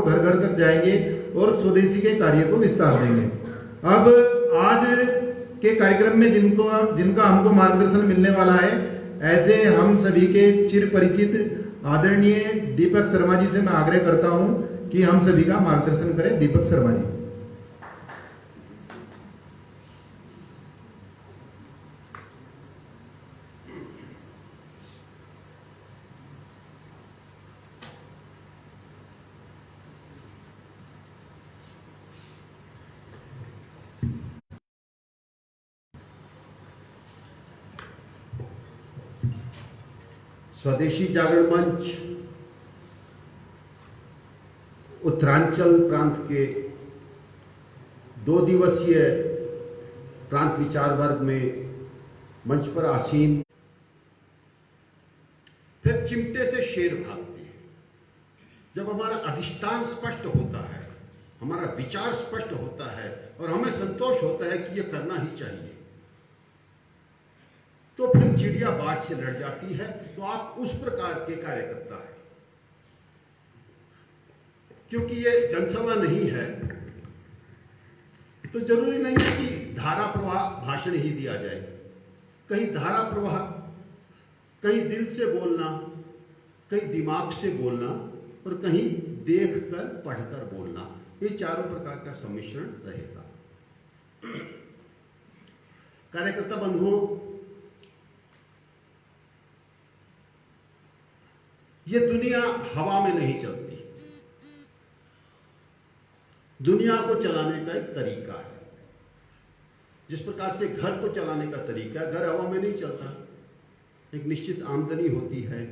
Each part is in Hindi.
घर घर तक जाएंगे और स्वदेशी के कार्य को विस्तार देंगे। अब आज के कार्यक्रम में जिनका हमको मार्गदर्शन मिलने वाला है, ऐसे हम सभी के चिर परिचित आदरणीय दीपक शर्मा जी से मैं आग्रह करता हूं कि हम सभी का मार्गदर्शन करें। दीपक शर्मा जी। स्वदेशी जागरण मंच उत्तरांचल प्रांत के 2 दिवसीय प्रांत विचार वर्ग में मंच पर आसीन। फिर चिमटे से शेर भागते हैं। जब हमारा अधिष्ठान स्पष्ट होता है, हमारा विचार स्पष्ट होता है और हमें संतोष होता है कि यह करना ही चाहिए, तो फिर चिड़िया बाज से लड़ जाती है। तो आप उस प्रकार के कार्यकर्ता हैं। क्योंकि यह जनसभा नहीं है तो जरूरी नहीं है कि धारा प्रवाह भाषण ही दिया जाए। कहीं धारा प्रवाह, कहीं दिल से बोलना, कहीं दिमाग से बोलना और कहीं देखकर पढ़कर बोलना, ये चारों प्रकार का सम्मिश्रण रहेगा। कार्यकर्ता बंधुओं, यह दुनिया हवा में नहीं चलती। दुनिया को चलाने का एक तरीका है। जिस प्रकार से घर को चलाने का तरीका है, घर हवा में नहीं चलता। एक निश्चित आमदनी होती है,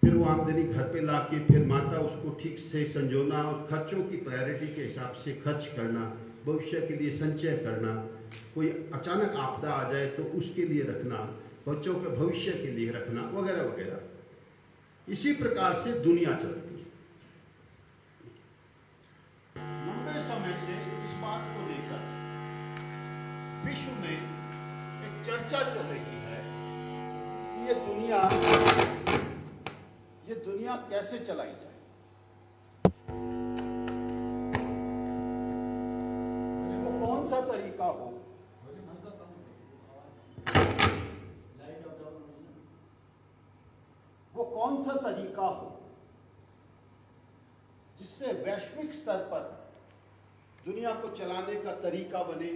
फिर वो आमदनी घर पे लाके फिर माता उसको ठीक से संजोना और खर्चों की प्रायोरिटी के हिसाब से खर्च करना, भविष्य के लिए संचय करना, कोई अचानक आपदा आ जाए तो उसके लिए रखना, बच्चों के भविष्य के लिए रखना, वगैरह वगैरह। इसी प्रकार से दुनिया चलती है। लंबे समय से इस बात को लेकर विश्व में एक चर्चा चल रही है कि ये दुनिया कैसे चलाई जाए। वो कौन सा तरीका हो, वो कौन सा तरीका हो जिससे वैश्विक स्तर पर दुनिया को चलाने का तरीका बने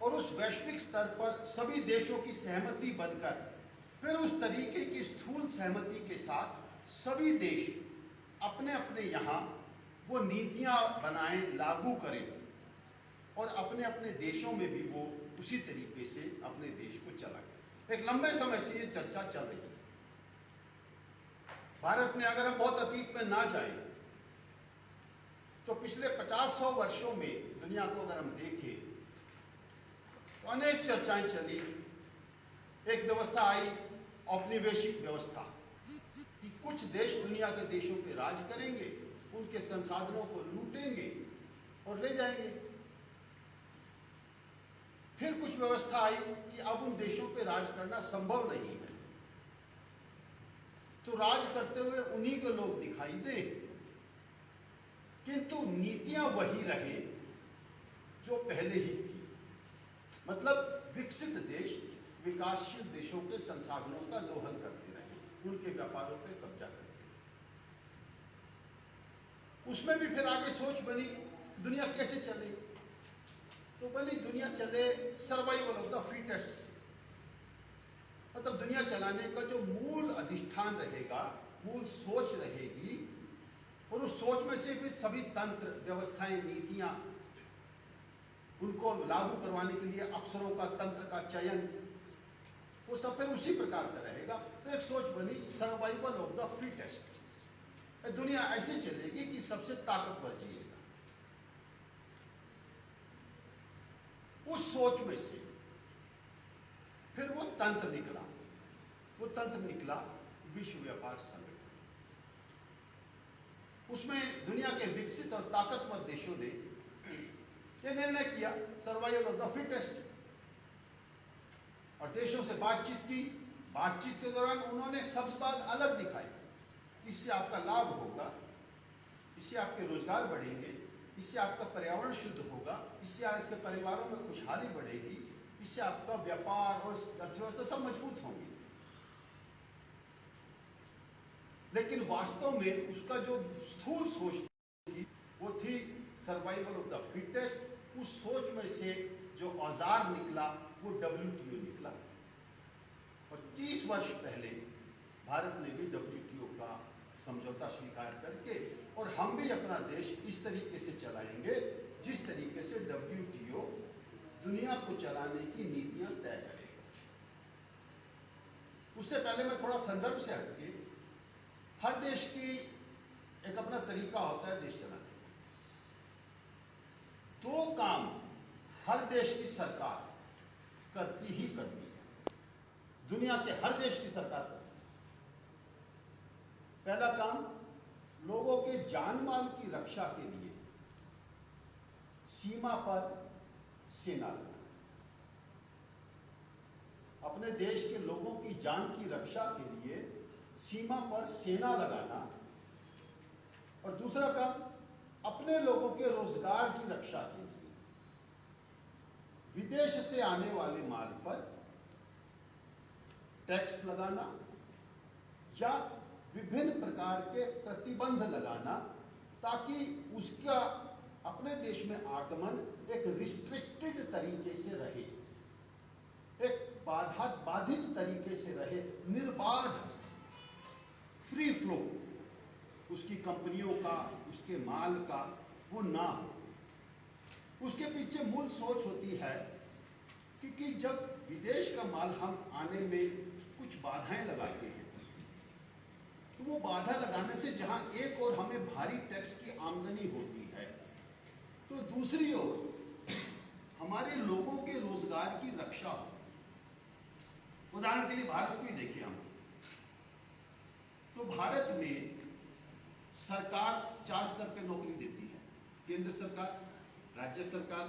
और उस वैश्विक स्तर पर सभी देशों की सहमति बनकर फिर उस तरीके की स्थूल सहमति के साथ सभी देश अपने अपने यहां वो नीतियां बनाएं, लागू करें और अपने अपने देशों में भी वो उसी तरीके से अपने देश को चलाएं। एक लंबे समय से ये चर्चा चल रही है। भारत में अगर हम बहुत अतीत में ना जाएं तो पिछले 50-100 वर्षों में दुनिया को अगर हम देखें तो अनेक चर्चाएं चली। एक व्यवस्था आई, औपनिवेशिक व्यवस्था, कि कुछ देश दुनिया के देशों पे राज करेंगे, उनके संसाधनों को लूटेंगे और ले जाएंगे। फिर कुछ व्यवस्था आई कि अब उन देशों पे राज करना संभव नहीं है, तो राज करते हुए उन्हीं के लोग दिखाई दें, किंतु नीतियां वही रहे जो पहले ही थी। मतलब विकसित देश विकासशील देशों के संसाधनों का दोहन करते रहे, उनके व्यापारों पे कब्जा करते रहे। उसमें भी फिर आगे सोच बनी दुनिया कैसे चले, तो बनी दुनिया चले सर्वाइवल ऑफ द फिटेस्ट से। मतलब दुनिया चलाने का जो मूल अधिष्ठान रहेगा, मूल सोच रहेगी, और उस सोच में से फिर सभी तंत्र, व्यवस्थाएं, नीतियां, उनको लागू करवाने के लिए अफसरों का, तंत्र का चयन, वो सब फिर उसी प्रकार का रहेगा। तो एक सोच बनी सर्वाइवल ऑफ द फिटेस्ट। दुनिया ऐसे चलेगी कि सबसे ताकतवर जिएगा। उस सोच में से फिर वो तंत्र निकला। वो तंत्र निकला विश्व व्यापार संगठन। उसमें दुनिया के विकसित और ताकतवर देशों ने यह निर्णय किया सर्वाइवल ऑफ द फिटेस्ट, और देशों से बातचीत की। बातचीत के दौरान उन्होंने सब बात अलग दिखाई। इससे आपका लाभ होगा, इससे आपके रोजगार बढ़ेंगे, इससे आपका पर्यावरण शुद्ध होगा, इससे आपके परिवारों में खुशहाली बढ़ेगी, इससे आपका व्यापार और अर्थव्यवस्था सब मजबूत होंगी। लेकिन वास्तव में उसका जो स्थूल सोच थी वो थी सर्वाइवल ऑफ द फिटेस्ट। उस सोच में से जो औजार निकला वो WTO निकला। और 30 वर्ष पहले भारत ने भी WTO का समझौता स्वीकार करके, और हम भी अपना देश इस तरीके से चलाएंगे जिस तरीके से WTO दुनिया को चलाने की नीतियां तय करेगा। उससे पहले मैं थोड़ा संदर्भ से हटके, हर देश की एक अपना तरीका होता है देश चलाने का। दो काम हर देश की सरकार करती ही करती है, दुनिया के हर देश की सरकार करती है। पहला काम, लोगों के जान माल की रक्षा के लिए सीमा पर सेना लगाना। अपने देश के लोगों की जान की रक्षा के लिए सीमा पर सेना लगाना। और दूसरा काम, अपने लोगों के रोजगार की रक्षा के लिए विदेश से आने वाले माल पर टैक्स लगाना या विभिन्न प्रकार के प्रतिबंध लगाना, ताकि उसका अपने देश में आगमन एक रिस्ट्रिक्टेड तरीके से रहे, एक बाधित तरीके से रहे, निर्बाध फ्री फ्लो उसकी कंपनियों का, उसके माल का वो ना हो। उसके पीछे मूल सोच होती है कि जब विदेश का माल हम आने में कुछ बाधाएं लगाते हैं, तो वो बाधा लगाने से जहां एक और हमें भारी टैक्स की आमदनी होती है, तो दूसरी ओर हमारे लोगों के रोजगार की रक्षा हो। उदाहरण के लिए भारत को ही देखिए हम, तो भारत में सरकार 4 स्तर पे नौकरी देती है। केंद्र सरकार, राज्य सरकार,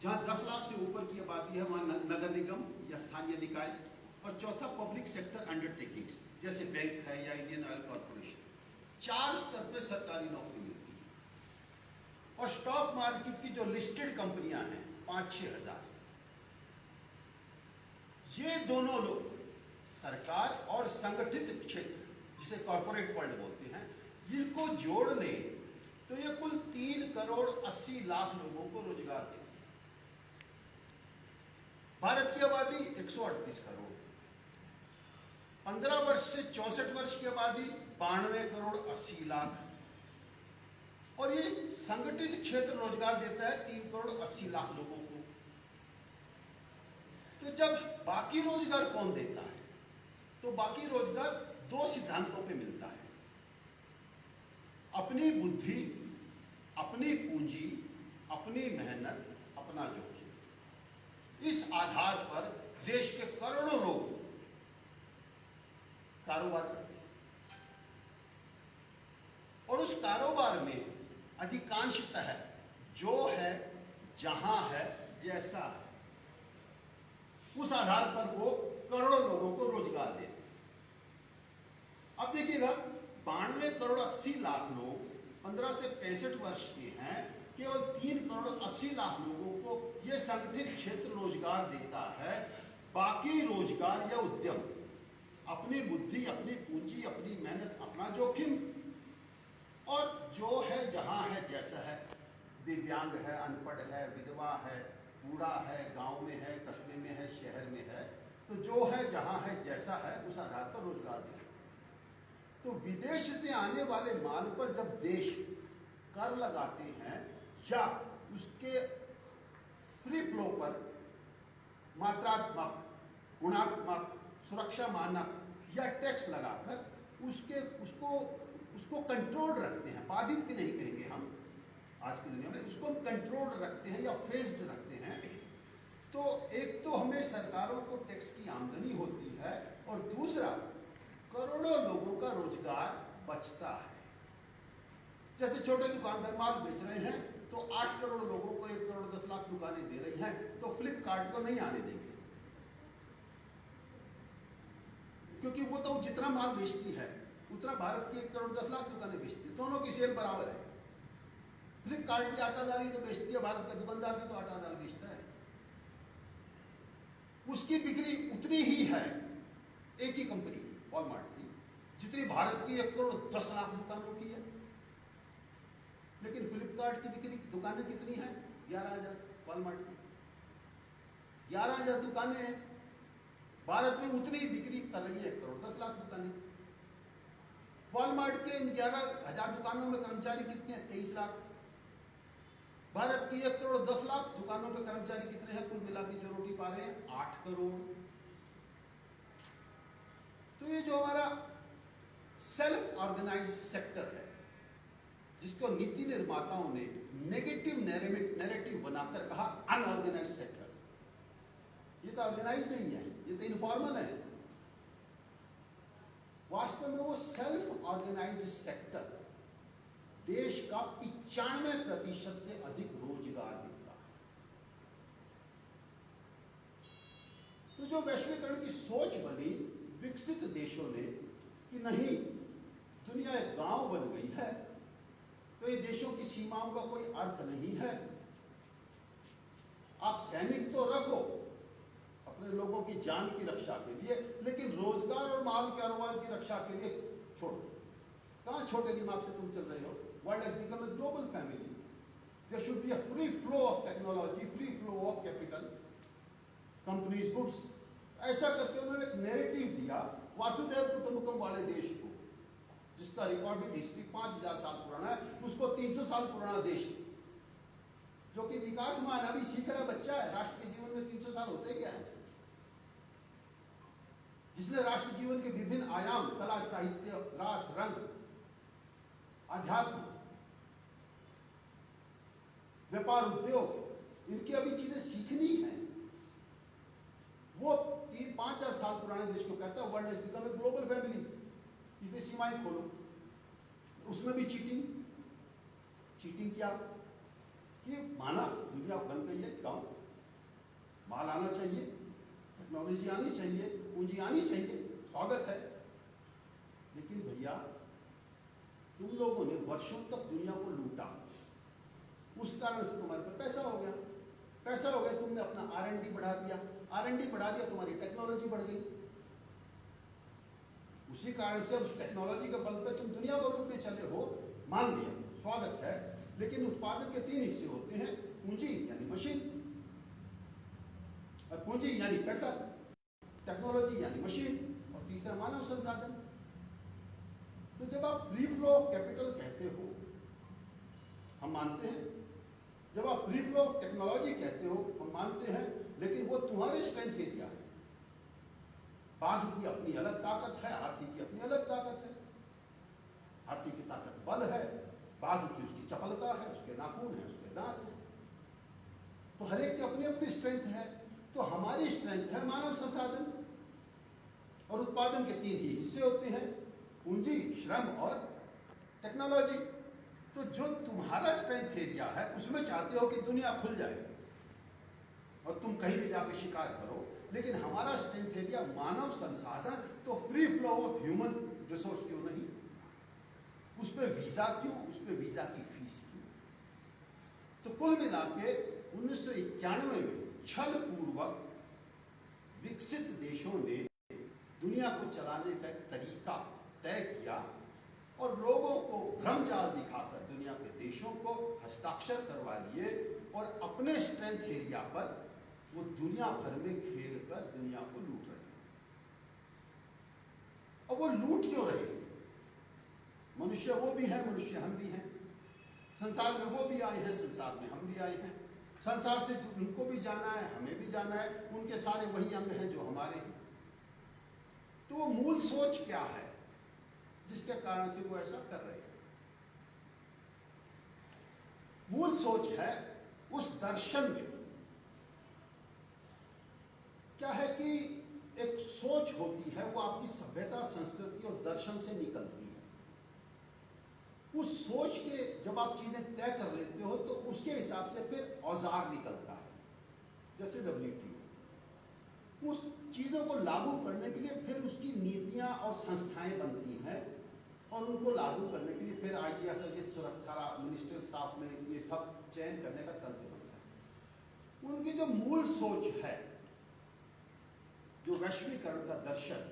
जहां 10 लाख से ऊपर की आबादी है वहां नगर निगम या स्थानीय निकाय, और चौथा पब्लिक सेक्टर अंडरटेकिंग्स जैसे बैंक है या इंडियन ऑयल कॉर्पोरेशन। 4 स्तर पे सरकारी नौकरी मिलती है। और स्टॉक मार्केट की जो लिस्टेड कंपनियां हैं 5-6 हजार, ये दोनों लोग सरकार और संगठित क्षेत्र जिसे कॉर्पोरेट वर्ल्ड बोलते हैं, जिनको जोड़ लें तो ये कुल 3 करोड़ 80 लाख लोगों को रोजगार देते हैं। भारत की आबादी 138 करोड़, 15 वर्ष से 64 वर्ष की आबादी 92 करोड़ 80 लाख, और ये संगठित क्षेत्र रोजगार देता है 3 करोड़ 80 लाख लोगों को। तो जब बाकी रोजगार कौन देता है, तो बाकी रोजगार 2 सिद्धांतों पे मिलता है। अपनी बुद्धि, अपनी पूंजी, अपनी मेहनत, अपना जोखिम। इस आधार पर देश के करोड़ों लोग कारोबार करते हैं, और उस कारोबार में अधिकांशतः जो है, जहां है, जैसा है, उस आधार पर वो करोड़ों लोगों को रोजगार देते हैं। अब देखिएगा, 92 करोड़ 80 लाख लोग 15 से 65 वर्ष के हैं, केवल 3 करोड़ 80 लाख लोगों को यह संगठित क्षेत्र रोजगार देता है। बाकी रोजगार या उद्यम अपनी बुद्धि, अपनी पूंजी, अपनी मेहनत, अपना जोखिम, और जो है, जहां है, जैसा है, दिव्यांग है, अनपढ़ है, विधवा है, बूढ़ा है, गांव में है, कस्बे में है, शहर में है, तो जो है, जहां है, जैसा है, उस आधार पर रोजगार दें। तो विदेश से आने वाले माल पर जब देश कर लगाते हैं या उसके फ्री फ्लो पर मात्रात्मक, गुणात्मक, सुरक्षा मानक या टैक्स लगाकर उसको कंट्रोल रखते हैं, बाधित भी नहीं कहेंगे हम आज की दुनिया में, उसको कंट्रोल रखते हैं या फेस्ड रखते हैं, तो एक तो हमें सरकारों को टैक्स की आमदनी होती है, और दूसरा करोड़ों लोगों का रोजगार बचता है। जैसे छोटे दुकानदार माल बेच रहे हैं, तो 8 करोड़ लोगों को 1 करोड़ 10 लाख दुकानें दे रही हैं, तो फ्लिपकार्ट को नहीं आने देंगे, क्योंकि वो तो जितना माल बेचती है उतना भारत की 1 करोड़ 10 लाख दुकानें बेचती है, दोनों की सेल बराबर है। फ्लिपकार्ट भी आटा दाल ही तो बेचती है, भारत का दुकानदार भी तो आटा दाल बेचता है। उसकी बिक्री उतनी ही है एक ही कंपनी वॉलमार्ट की जितनी भारत की 1 करोड़ 10 लाख दुकानों की है। लेकिन फ्लिपकार्ट की बिक्री दुकानें कितनी है? 11,000। वॉलमार्ट की 11,000 दुकानें हैं। भारत में उतनी बिक्री कर रही है 1 करोड़ 10 लाख दुकानें। वॉलमार्ट के इन 11,000 दुकानों में कर्मचारी कितने हैं? 23 लाख। भारत की 1 करोड़ 10 लाख दुकानों में कर्मचारी कितने हैं? कुल मिला के जो रोटी पा रहे हैं 8 करोड़। तो ये जो हमारा सेल्फ ऑर्गेनाइज्ड सेक्टर है, जिसको नीति निर्माताओं ने नेगेटिव नैरेटिव बनाकर कहा अनऑर्गेनाइज्ड सेक्टर, ये तो ऑर्गेनाइज नहीं है, ये तो इनफॉर्मल है। वास्तव में वो सेल्फ ऑर्गेनाइज्ड सेक्टर देश का 95% से अधिक रोजगार देता है। तो जो वैश्वीकरण की सोच बनी विकसित देशों ने कि नहीं, दुनिया एक गांव बन गई है, तो ये देशों की सीमाओं का कोई अर्थ नहीं है। आप सैनिक तो रखो अपने लोगों की जान की रक्षा के लिए, लेकिन रोजगार और माल कारोबार की रक्षा के लिए छोड़ो। कहां छोटे दिमाग से तुम चल रहे हो? World has become a global family. There should be a free flow of technology, free flow of capital, companies, goods. ऐसा करके उन्होंने एक नैरेटिव दिया वासुदेव कुटुंबकम वाले देश को, जिसका रिकॉर्डेड हिस्ट्री 5,000 साल पुराना है, उसको 300 साल पुराना देश, जो कि विकासमान अभी सीख रहा बच्चा है। राष्ट्र के जीवन में 300 साल होते क्या है? जिसने राष्ट्र जीवन के विभिन्न आयाम, कला, साहित्य, रास, रंग, अध्यात्म, व्यापार, उद्योग, इनकी अभी चीजें सीखनी है, वो 3-5,000 साल पुराने देश को कहता है world has become a global family. इसलिए सीमाएं खोलो। उसमें भी चीटिंग। चीटिंग क्या? कि माना दुनिया बन गई है गांव, माल आना चाहिए, टेक्नोलॉजी आनी चाहिए, पूंजी आनी चाहिए, स्वागत है। लेकिन भैया तुम लोगों ने वर्षों तक दुनिया को लूटा, उस कारण से तुम्हारे पास पैसा हो गया। पैसा हो गया, तुमने अपना R&D बढ़ा दिया, R&D बढ़ा दिया, तुम्हारी टेक्नोलॉजी बढ़ गई। उसी कारण से उस टेक्नोलॉजी के बल पे तुम दुनिया को लूटने चले हो, मान लिया, स्वागत है। लेकिन उत्पादन के 3 हिस्से होते हैं, पूंजी यानी मशीन, और पूंजी यानी पैसा, टेक्नोलॉजी यानी मशीन, और तीसरा मानव संसाधन। तो जब आप फ्री फ्लो ऑफ कैपिटल कहते हो, हम मानते हैं। जब आप फ्री फ्लो ऑफ टेक्नोलॉजी कहते हो, हम मानते हैं, लेकिन वो तुम्हारे स्ट्रेंथ एरिया है। बाघ की अपनी अलग ताकत है, हाथी की अपनी अलग ताकत है। हाथी की ताकत बल है, बाघ की उसकी चपलता है, उसके नाखून है, उसके दांत है। तो हर एक की अपनी अपनी स्ट्रेंथ है। तो हमारी स्ट्रेंथ है मानव संसाधन, और उत्पादन के 3 ही हिस्से होते हैं, पूंजी, श्रम और टेक्नोलॉजी। तो जो तुम्हारा स्ट्रेंथ एरिया है, उसमें चाहते हो कि दुनिया खुल जाए और तुम कहीं भी जाकर शिकार करो। लेकिन हमारा स्ट्रेंथ एरिया मानव संसाधन, तो free flow of human resource क्यों नहीं? उस पर वीजा क्यों? उस पर वीजा की फीस क्यों? तो कुल मिला के 1991 में छल पूर्वक विकसित देशों ने दुनिया को चलाने का एक तरीका तय किया और लोगों को भ्रमजाल दिखाकर दुनिया के देशों को हस्ताक्षर करवा लिए, और अपने स्ट्रेंथ एरिया पर वो दुनिया भर में खेलकर दुनिया को लूट रहे हैं। और वो लूट क्यों रहे हैं? मनुष्य वो भी है, मनुष्य हम भी हैं। संसार में वो भी आए हैं, संसार में हम भी आए हैं। संसार से उनको भी जाना है, हमें भी जाना है। उनके सारे वही अंग हैं जो हमारे हैं। तो वो मूल सोच क्या है जिसके कारण से वो ऐसा कर रहे हैं? मूल सोच है उस दर्शन में क्या है कि एक सोच होती है, वो आपकी सभ्यता, संस्कृति और दर्शन से निकलती है। उस सोच के जब आप चीजें तय कर लेते हो तो उसके हिसाब से फिर औजार निकलता है, जैसे WTO। उस चीजों को लागू करने के लिए फिर उसकी नीतियां और संस्थाएं बनती हैं, और उनको लागू करने के लिए फिर आईएएस और ये सुरक्षा मिनिस्ट्रियल स्टाफ में ये सब चयन करने का तंत्र बनता है। उनकी जो मूल सोच है, जो वैश्वीकरण का दर्शन,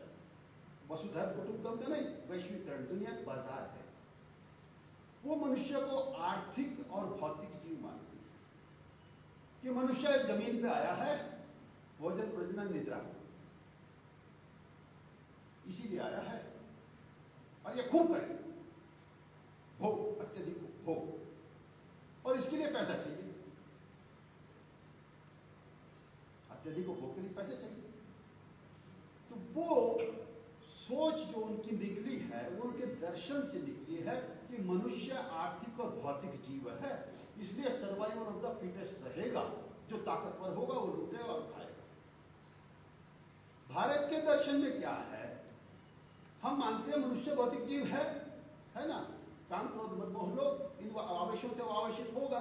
वसुधैव कुटुंबकम का नहीं, वैश्वीकरण दुनिया का बाजार है, वो मनुष्य को आर्थिक और भौतिक जीव मानती है कि मनुष्य इस जमीन पे आया है भोजन प्रजनन निद्रा इसीलिए आया है, और ये खूब करे, भोग, अत्यधिक भोग, और इसके लिए पैसा चाहिए, अत्यधिक भोग के लिए पैसे चाहिए। तो वो सोच जो उनकी निकली है, वो उनके दर्शन से निकली है कि मनुष्य आर्थिक और भौतिक जीव है, इसलिए सर्वाइवल ऑफ द फिटेस्ट रहेगा, जो ताकतवर होगा वो लूटेगा और खाएगा। भारत के दर्शन में क्या है, हम मानते हैं मनुष्य भौतिक जीव है ना, काम क्रोध मद मोह लोभ इन आवेशों से वो आवेशित होगा,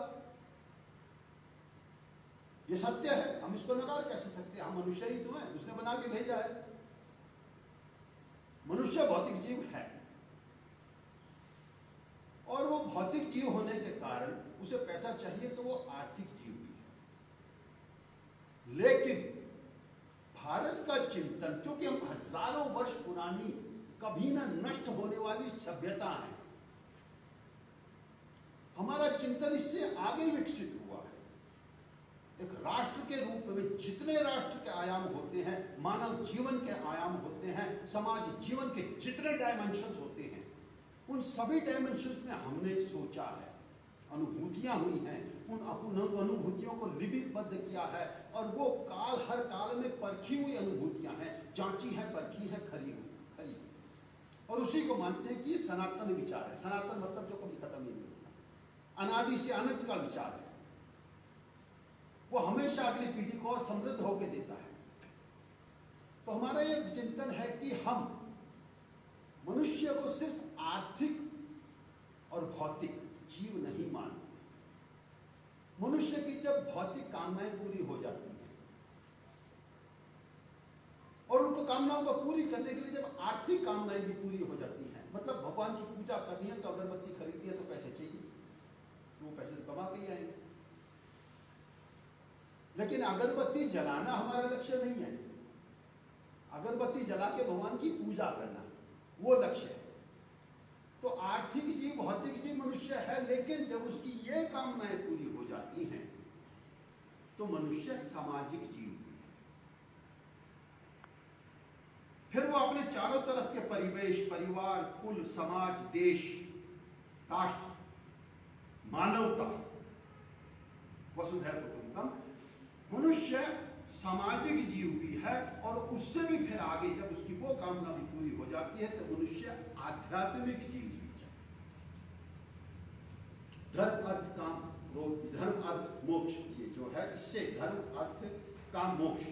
ये सत्य है, हम इसको नकार कैसे सकते हैं, हम मनुष्य ही तो हैं, उसने बना के भेजा है। मनुष्य भौतिक जीव है, और वो भौतिक जीव होने के कारण उसे पैसा चाहिए, तो वो आर्थिक जीव भी है। लेकिन भारत का चिंतन, क्योंकि हम हजारों वर्ष पुरानी कभी ना नष्ट होने वाली सभ्यता है, हमारा चिंतन इससे आगे विकसित हुआ है। एक राष्ट्र के रूप में जितने राष्ट्र के आयाम होते हैं, मानव जीवन के आयाम होते हैं, समाज जीवन के जितने डायमेंशंस होते हैं, उन सभी डायमेंशंस में हमने सोचा है, अनुभूतियां हुई हैं, उन अनुभूतियों को लिपिबद्ध किया है, और वो हर काल में परखी हुई अनुभूतियां हैं, जांची है, परखी है, खरी हुई, और उसी को मानते हैं कि ये सनातन विचार है। सनातन मतलब जो कभी खत्म ही नहीं होता, अनादि से अनंत का विचार है, वो हमेशा अगली पीढ़ी को और समृद्ध होकर देता है। तो हमारा ये चिंतन है कि हम मनुष्य को सिर्फ आर्थिक और भौतिक जीव नहीं मानते। मनुष्य की जब भौतिक कामनाएं पूरी हो जाती हैं, और उनको कामनाओं को पूरी करने के लिए जब आर्थिक कामनाएं भी पूरी हो जाती हैं, मतलब भगवान की पूजा करनी है तो अगरबत्ती खरीदनी है तो पैसे चाहिए, वो पैसे तो कमा के ही आएंगे। लेकिन अगरबत्ती जलाना हमारा लक्ष्य नहीं है, अगरबत्ती जला के भगवान की पूजा करना वो लक्ष्य है। तो आर्थिक जीव, भौतिक जीव मनुष्य है, लेकिन जब उसकी ये कामनाएं पूरी हो जाती हैं तो मनुष्य सामाजिक जीव है। फिर वो अपने चारों तरफ के परिवेश, परिवार, कुल, समाज, देश, राष्ट्र, मानवता, वसुधैव कुटुंबकम, मनुष्य सामाजिक जीव भी है, और उससे भी फिर आगे जब उसकी वो कामना भी पूरी हो जाती है तो मनुष्य आध्यात्मिक जीव भी है। धर्म अर्थ काम धर्म अर्थ मोक्ष, ये जो है इससे धर्म अर्थ काम मोक्ष,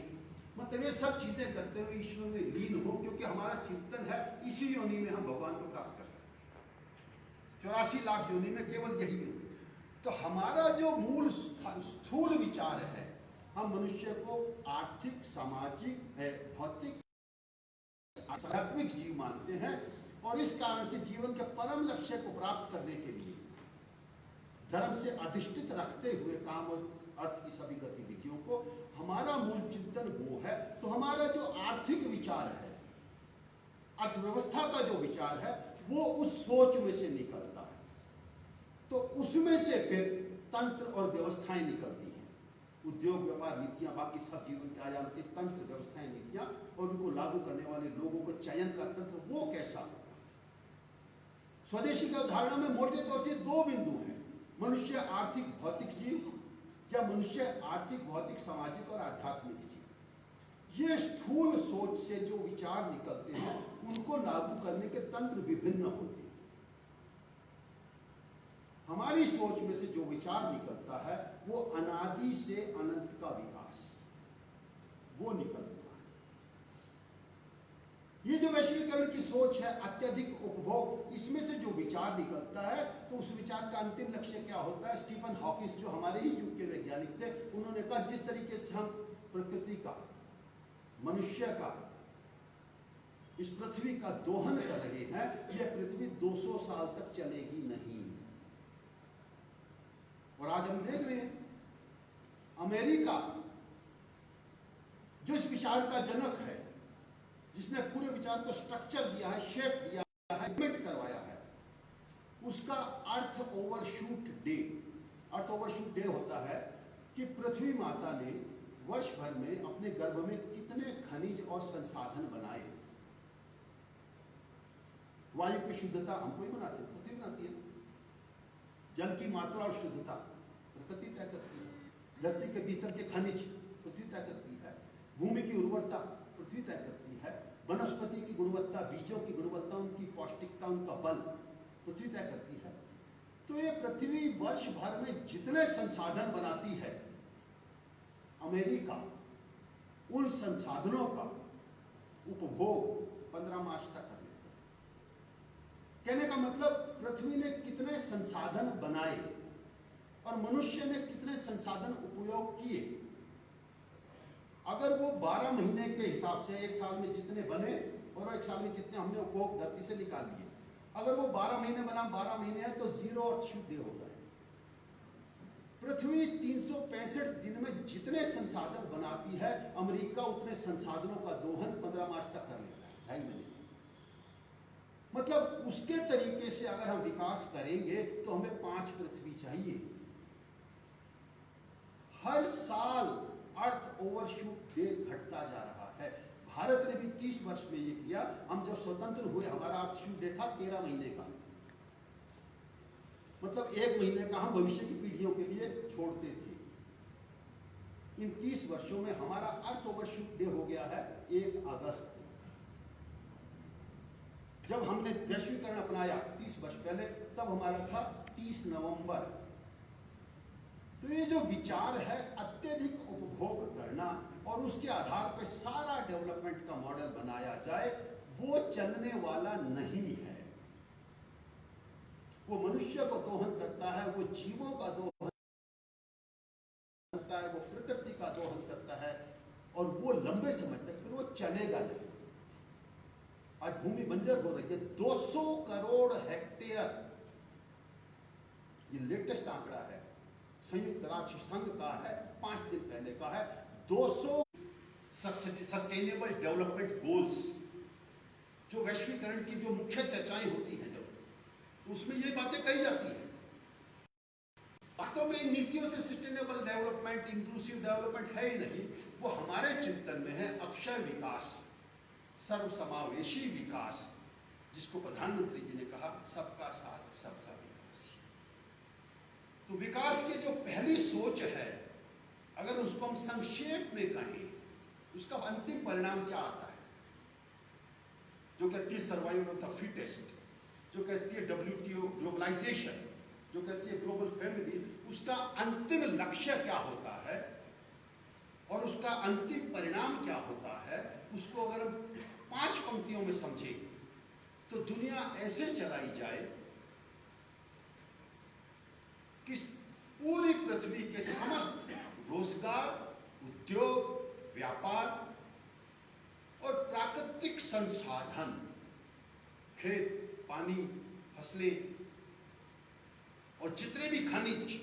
मतलब ये सब चीजें करते हुए ईश्वर में लीन हो, क्योंकि हमारा चिंतन है इसी योनि में हम भगवान को प्राप्त कर सकते हैं। 84 लाख योनि में केवल यही है। तो हमारा जो मूल स्थूल विचार है, हम मनुष्य को आर्थिक, सामाजिक, भौतिक, आध्यात्मिक जीव मानते हैं, और इस कारण से जीवन के परम लक्ष्य को प्राप्त करने के लिए धर्म से अधिष्ठित रखते हुए काम और अर्थ की सभी गतिविधियों को हमारा मूल चिंतन वो है। तो हमारा जो आर्थिक विचार है, अर्थव्यवस्था का जो विचार है, वो उस सोच में से निकलता है। तो उसमें से फिर तंत्र और व्यवस्थाएं निकलती हैं, उद्योग, व्यापार, नीतियां, बाकी सब जीवन के आयाम के तंत्र, व्यवस्थाएं, नीतियां, और उनको लागू करने वाले लोगों को चयन का तंत्र वो कैसा होगा। स्वदेशी की अवधारणा में मोटे तौर से दो बिंदु हैं, मनुष्य आर्थिक भौतिक जीव, या मनुष्य आर्थिक भौतिक सामाजिक और आध्यात्मिक जीव। ये स्थूल सोच से जो विचार निकलते हैं उनको लागू करने के तंत्र विभिन्न होते हैं। हमारी सोच में से जो विचार निकलता है वो अनादि से अनंत का विकास, वो निकलता है। ये जो वैश्वीकरण की सोच है, अत्यधिक उपभोग, इसमें से जो विचार निकलता है, तो उस विचार का अंतिम लक्ष्य क्या होता है। स्टीफन हॉकिंस जो हमारे ही युग के वैज्ञानिक थे, उन्होंने कहा जिस तरीके से हम प्रकृति का, मनुष्य का इस पृथ्वी का दोहन कर रहे हैं, यह पृथ्वी 200 साल तक चलेगी नहीं। और आज हम देख रहे हैं अमेरिका, जो इस विचार का जनक है, जिसने पूरे विचार को स्ट्रक्चर दिया है, शेप दिया है, इम्प्लीमेंट करवाया है, उसका अर्थ ओवरशूट डे। अर्थ ओवरशूट डे होता है कि पृथ्वी माता ने वर्ष भर में अपने गर्भ में कितने खनिज और संसाधन बनाए। वायु की शुद्धता हमको ही बनाते हैं, पृथ्वी बनाती है। जल की मात्रा और शुद्धता प्रकृति तय करती है। धरती के भीतर के खनिज पृथ्वी तय करती है। भूमि की उर्वरता पृथ्वी तय करती है। वनस्पति की गुणवत्ता, बीजों की गुणवत्ता, उनकी पौष्टिकता, उनका बल पृथ्वी तय करती है। तो ये पृथ्वी वर्ष भर में जितने संसाधन बनाती है, अमेरिका उन संसाधनों का उपभोग 15 मार्च तक कर लेता है। कहने का मतलब पृथ्वी ने कितने संसाधन बनाए और मनुष्य ने कितने संसाधन उपयोग किए। अगर वो 12 महीने के हिसाब से एक साल में जितने बने और एक साल में जितने हमने उपभोग धरती से निकाल लिए, अगर वो 12 महीने बना 12 महीने है तो 0 और शुद्ध डे होगा। पृथ्वी 365 दिन में जितने संसाधन बनाती है, अमेरिका उतने संसाधनों का दोहन 15 मार्च तक कर लेता है, 2.5 महीने। मतलब उसके तरीके से अगर हम विकास करेंगे तो हमें 5 पृथ्वी चाहिए। हर साल अर्थ ओवरशूट डे घटता जा रहा है। भारत ने भी 30 वर्ष में ये किया। हम जब स्वतंत्र हुए, हमारा अर्थ शूट डे था 13 महीने का। मतलब 1 महीने का हम भविष्य की पीढ़ियों के लिए छोड़ते थे। इन 30 वर्षों में हमारा अर्थ ओवरशूट डे हो गया है 1 अगस्त। जब हमने वैश्वीकरण अपनाया 30 वर्ष पहले, तब हमारा था 30 नवंबर। तो ये जो विचार है अत्यधिक उपभोग करना और उसके आधार पर सारा डेवलपमेंट का मॉडल बनाया जाए, वो चलने वाला नहीं है। वो मनुष्य को दोहन करता है, वो जीवों का दोहन करता है, वो प्रकृति का दोहन करता है, और वो लंबे समय तक फिर वो चलेगा नहीं। आज भूमि बंजर हो रही है। 200 करोड़ हेक्टेयर, ये लेटेस्ट आंकड़ा है, संयुक्त राष्ट्र संघ का है, 5 दिन पहले का है। 200 सस्टेनेबल डेवलपमेंट गोल्स, जो वैश्वीकरण की जो मुख्य चर्चाएं होती हैं, जब तो उसमें ये बातें कही जाती है। वास्तव में इन नीतियों से सस्टेनेबल डेवलपमेंट, इंक्लूसिव डेवलपमेंट है ही नहीं। वो हमारे चिंतन में है अक्षय विकास, सर्वसमावेशी विकास, जिसको प्रधानमंत्री जी ने कहा सबका साथ सबका विकास। तो विकास की जो पहली सोच है, अगर उसको हम संक्षेप में कहें, उसका अंतिम परिणाम क्या आता है? जो कहती है सर्वाइवल ऑफ द फिटेस्ट, जो कहती है WTO ग्लोबलाइजेशन, जो कहती है ग्लोबल फैमिली, उसका अंतिम लक्ष्य क्या होता है और उसका अंतिम परिणाम क्या होता है, उसको अगर हम 5 पंक्तियों में समझे तो दुनिया ऐसे चलाई जाए कि पूरी पृथ्वी के समस्त रोजगार, उद्योग, व्यापार और प्राकृतिक संसाधन, खेत, पानी, फसलें और जितने भी खनिज,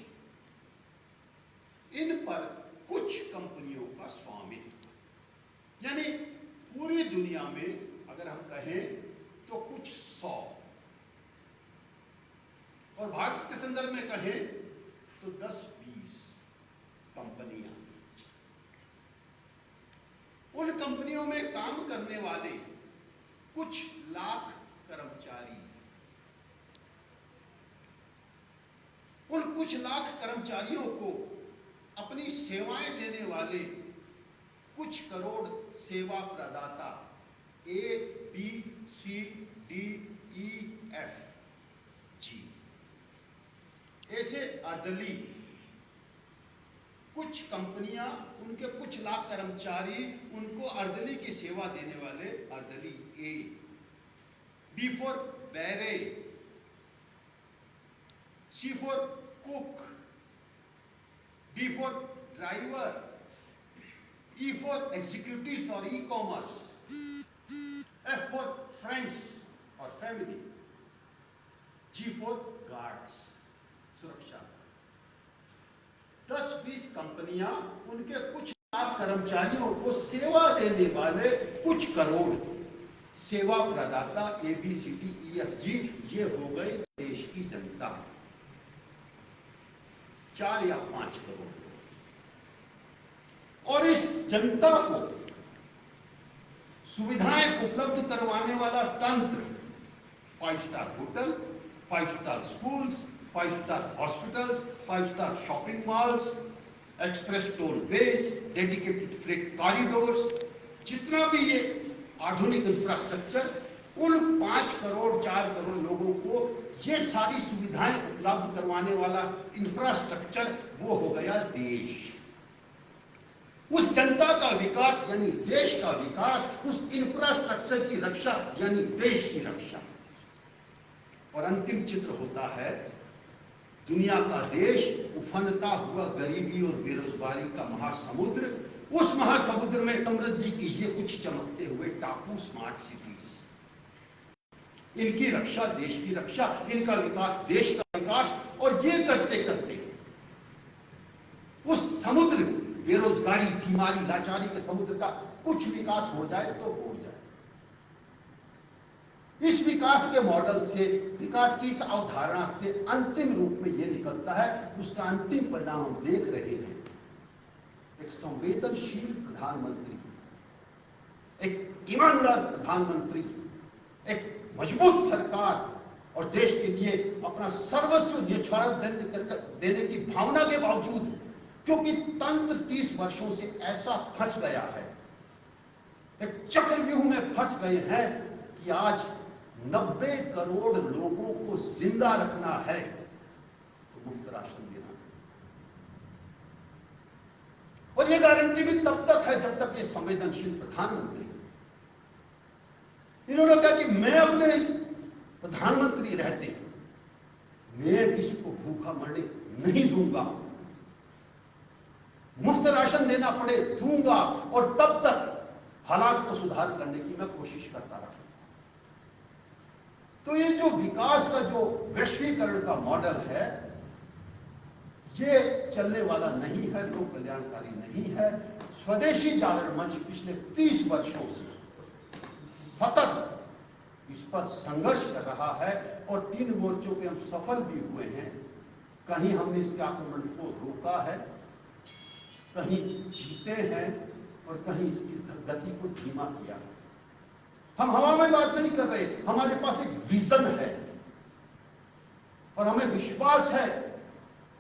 इन पर कुछ कंपनियों का स्वामित्व। यानी पूरी दुनिया में अगर हम कहें तो कुछ 100, और भारत के संदर्भ में कहें तो 10-20 कंपनियां। उन कंपनियों में काम करने वाले कुछ लाख कर्मचारी, उन कुछ लाख कर्मचारियों को अपनी सेवाएं देने वाले कुछ करोड़ सेवा प्रदाता, A, B, C, D, E, F, G, ऐसे अर्दली कुछ कंपनियां, उनके कुछ लाख कर्मचारी, उनको अर्दली की सेवा देने वाले अर्दली A, B for Baire, C for cook, D for driver, E for executive और ई-कॉमर्स, F for friends और फैमिली, G for गार्ड्स, सुरक्षा। 10-20 कंपनियां उनके कुछ लाख कर्मचारियों को सेवा देने वाले कुछ करोड़ सेवा प्रदाता ABCDEFG, ये हो गई देश की जनता, 4 या 5 करोड़। और इस जनता को सुविधाएं उपलब्ध करवाने वाला तंत्र, 5 star hotel, 5 star schools, 5 star hospitals, 5 star shopping malls, express toll ways, dedicated freight corridors, जितना भी ये आधुनिक इंफ्रास्ट्रक्चर, कुल 5 करोड़ 4 करोड़ लोगों को ये सारी सुविधाएं उपलब्ध करवाने वाला इंफ्रास्ट्रक्चर, वो हो गया देश। उस जनता का विकास यानी देश का विकास, उस इंफ्रास्ट्रक्चर की रक्षा यानी देश की रक्षा। और अंतिम चित्र होता है दुनिया का देश, उफनता हुआ गरीबी और बेरोजगारी का महासमुद्र, उस महासमुद्र में समृद्धि की ये कुछ चमकते हुए टापू, स्मार्ट सिटीज। इनकी रक्षा देश की रक्षा, इनका विकास देश का विकास। और ये करते करते उस समुद्र, बेरोजगारी, बीमारी, लाचारी के समुद्र का कुछ विकास हो जाए तो हो जाए। इस विकास के मॉडल से, विकास की इस अवधारणा से अंतिम रूप में यह निकलता है, उसका अंतिम परिणाम हम देख रहे हैं। एक संवेदनशील प्रधानमंत्री, एक ईमानदार प्रधानमंत्री, एक मजबूत सरकार और देश के लिए अपना सर्वस्व न्यौछावर देने की भावना के बावजूद, क्योंकि तंत्र 30 वर्षों से ऐसा फंस गया है, एक चक्रव्यूह में फंस गए हैं कि आज 90 करोड़ लोगों को जिंदा रखना है तो मुफ्त राशन देना। और यह गारंटी भी तब तक है जब तक ये संवेदनशील प्रधानमंत्री, इन्होंने कहा कि मैं अपने प्रधानमंत्री रहते मैं किसी को भूखा मरने नहीं दूंगा, मुफ्त राशन देना पड़े दूंगा, और तब तक हालात को सुधार करने की मैं कोशिश करता रहा। तो ये जो विकास का जो वैश्वीकरण का मॉडल है, ये चलने वाला नहीं है, लोक कल्याणकारी नहीं है। स्वदेशी जागरण मंच पिछले 30 वर्षों से सतत इस पर संघर्ष कर रहा है और 3 मोर्चों पे हम सफल भी हुए हैं। कहीं हमने इसके आक्रमण को रोका है, कहीं जीते हैं और कहीं इसकी गति को धीमा किया। हम हवा में बात नहीं कर रहे, हमारे पास एक विजन है और हमें विश्वास है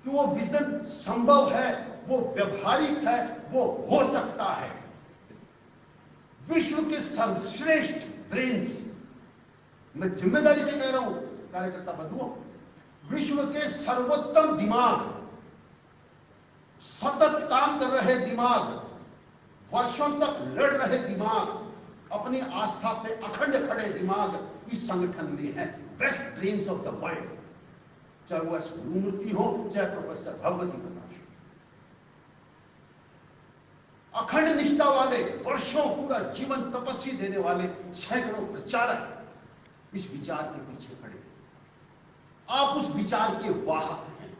कि वो विजन संभव है, वो व्यवहारिक है, वो हो सकता है। विश्व के सर्वश्रेष्ठ ब्रेन्स, मैं जिम्मेदारी से कह रहा हूं कार्यकर्ता बंधुओं, विश्व के सर्वोत्तम दिमाग, सतत काम कर रहे दिमाग, वर्षों तक लड़ रहे दिमाग, अपनी आस्था पे अखंड खड़े दिमाग इस संगठन में है। Best brains of the world, चाहे वो एस गुरुमूर्ति हो, चाहे प्रोफेसर भगवती प्रकाश, अखंड निष्ठा वाले, वर्षों पूरा जीवन तपस्वी देने वाले सैकड़ों प्रचारक इस विचार के पीछे खड़े। आप उस विचार के वाहक हैं।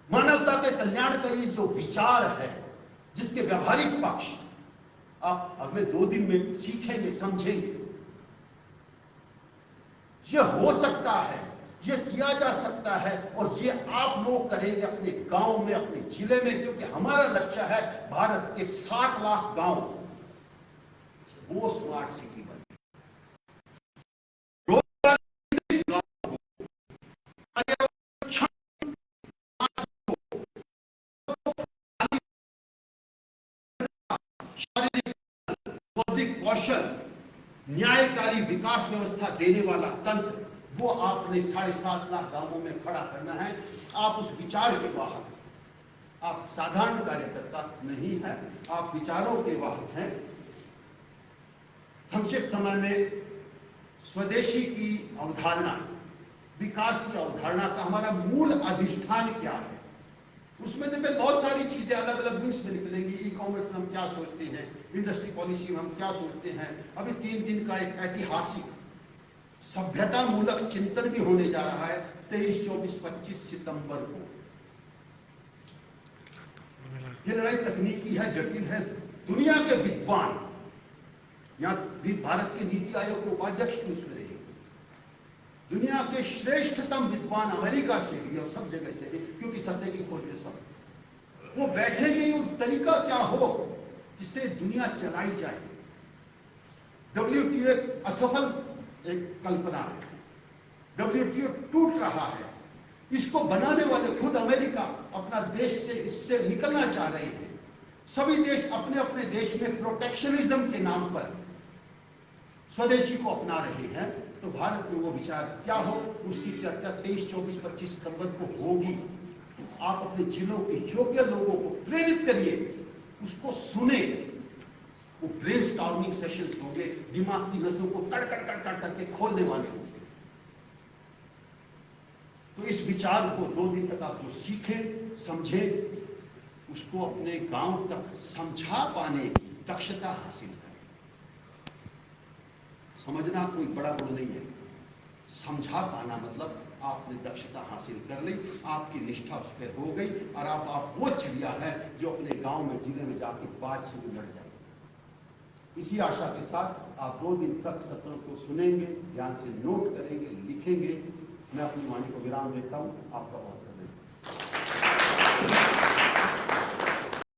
मानवता के कल्याण का ये जो विचार है, जिसके व्यवहारिक पक्ष आप अगले 2 दिन में सीखेंगे, समझेंगे। ये हो सकता है, ये किया जा सकता है और ये आप लोग करेंगे अपने गांव में, अपने जिले में, क्योंकि हमारा लक्ष्य है भारत के 60 लाख गांव वो स्मार्ट सिटी बने। कौशल, न्यायकारी विकास व्यवस्था देने वाला तंत्र, वो आपने 7.5 लाख गांवों में खड़ा करना है। आप उस विचार के वाहक, आप साधारण कार्यकर्ता नहीं है, आप विचारों के वाहक हैं। संक्षिप्त समय में स्वदेशी की अवधारणा, विकास की अवधारणा का हमारा मूल अधिष्ठान क्या है, उसमें से फिर बहुत सारी चीजें अलग अलग विंग्स में निकलेंगी। ई कॉमर्स में हम क्या सोचते हैं, इंडस्ट्री पॉलिसी में हम क्या सोचते हैं। अभी 3 दिन का एक ऐतिहासिक सभ्यता मूलक चिंतन भी होने जा रहा है 23, 24, 25 सितंबर को। ये लड़ाई तकनीकी है, जटिल है। दुनिया के विद्वान, यहाँ भारत के नीति आयोग के उपाध्यक्ष भी उसमें रहेंगे, दुनिया के श्रेष्ठतम विद्वान अमेरिका से भी और सब जगह से भी, क्योंकि सत्य की खोज में सब वो बैठेंगे। वो तरीका क्या हो जिससे दुनिया चलाई जाए। WTO एक असफल एक कल्पना है। WTO टूट रहा है। इसको बनाने वाले खुद अमेरिका अपना देश से इससे निकलना चाह रहे हैं। सभी देश अपने अपने देश में प्रोटेक्शनिज्म के नाम पर स्वदेशी को अपना रहे हैं। तो भारत में वो विचार क्या हो, उसकी चर्चा 23, 24, 25 सितंबर को होगी। आप अपने जिलों के योग्य लोगों को प्रेरित करिए, उसको सुने। वो ब्रेनस्टॉर्मिंग सेशंस होंगे, दिमाग की नसों को कड़ कड़ कड़ कड़ करके खोलने वाले होंगे। तो इस विचार को 2 दिन तक आप जो सीखें, समझें, उसको अपने गांव तक समझा पाने की दक्षता हासिल करें। समझना कोई बड़ा गुण नहीं है, समझा पाना मतलब आपने दक्षता हासिल कर ली, आपकी निष्ठा उस पर हो गई और आप वो चिड़िया है जो अपने गांव में, जिले में जाके बाज से लड़ जाए। इसी आशा के साथ आप 2 दिन तक सत्रों को सुनेंगे, ध्यान से नोट करेंगे, लिखेंगे। मैं अपनी वाणी को विराम देता हूं। आपका बहुत धन्यवाद।